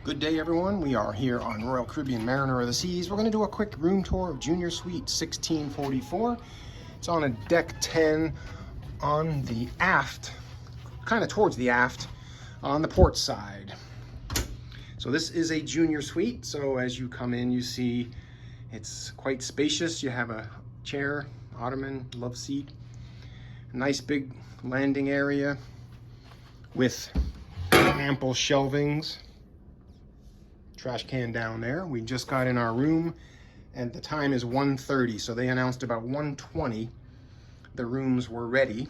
Good day, everyone. We are here on Royal Caribbean Mariner of the Seas. We're going to do a quick room tour of Junior Suite 1644. It's on a deck 10 on the aft, kind of towards the aft, on the port side. So this is a junior suite. So as you come in, you see it's quite spacious. You have a chair, ottoman, love seat, a nice big landing area with ample shelvings. Trash can down there. We just got in our room and the time is 1:30, so they announced about 1:20 the rooms were ready.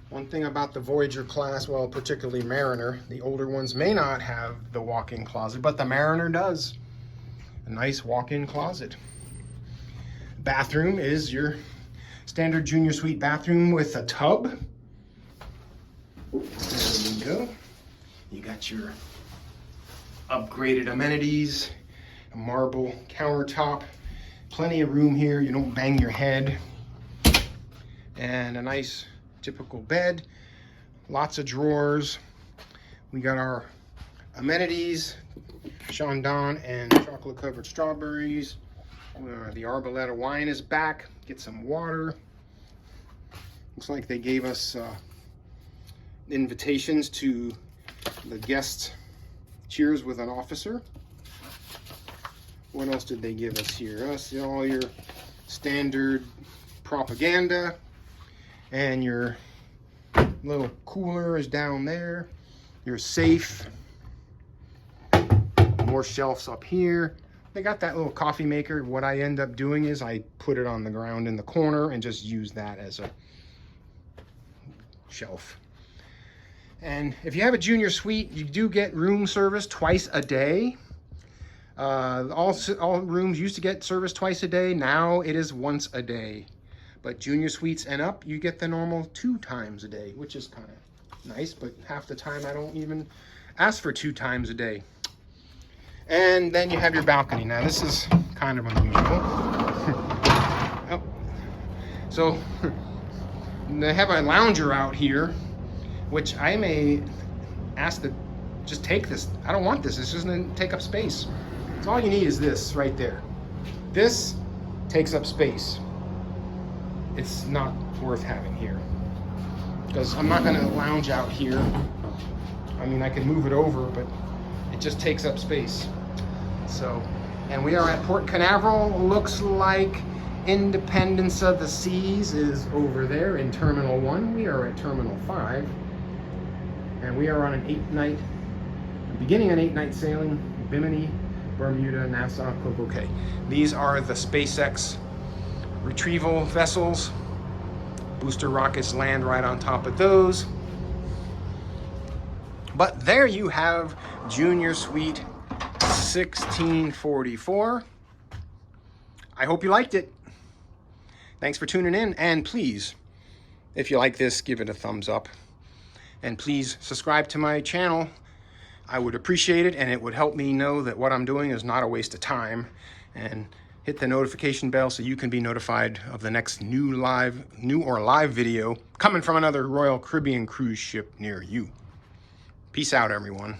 One thing about the Voyager class, well, particularly Mariner, the older ones may not have the walk-in closet, but the Mariner does. A nice walk-in closet. Bathroom is your standard junior suite bathroom with a tub. There you go. You got your upgraded amenities, a marble countertop, plenty of room here, you don't bang your head, and a nice typical bed, lots of drawers. We got our amenities, Chandon and chocolate covered strawberries. The Arboleta wine is back. Get some water. Looks like they gave us invitations to the guests. Cheers with an officer. What else did they give us here? All your standard propaganda, and your little cooler is down there. Your safe. More shelves up here. They got that little coffee maker. What I end up doing is I put it on the ground in the corner and just use that as a shelf. And if you have a junior suite, you do get room service twice a day. All rooms used to get service twice a day. Now it is once a day. But junior suites and up, you get the normal 2 times a day, which is kind of nice. But half the time, I don't even ask for 2 times a day. And then you have your balcony. Now this is kind of unusual. Oh. So they have a lounger out here, which I may ask to just take this. I don't want this. It's just going to take up space. So all you need is this right there. This takes up space. It's not worth having here, because I'm not going to lounge out here. I mean, I can move it over, but it just takes up space. So, and we are at Port Canaveral. Looks like Independence of the Seas is over there in Terminal 1. We are at Terminal 5. And we are on an 8-night, beginning an 8-night sailing, Bimini, Bermuda, Nassau, Coco Cay. These are the SpaceX retrieval vessels. Booster rockets land right on top of those. But there you have Junior Suite 1644. I hope you liked it. Thanks for tuning in, and please, if you like this, give it a thumbs up. And please subscribe to my channel. I would appreciate it, and it would help me know that what I'm doing is not a waste of time. And hit the notification bell so you can be notified of the next new or live video coming from another Royal Caribbean cruise ship near you. Peace out, everyone.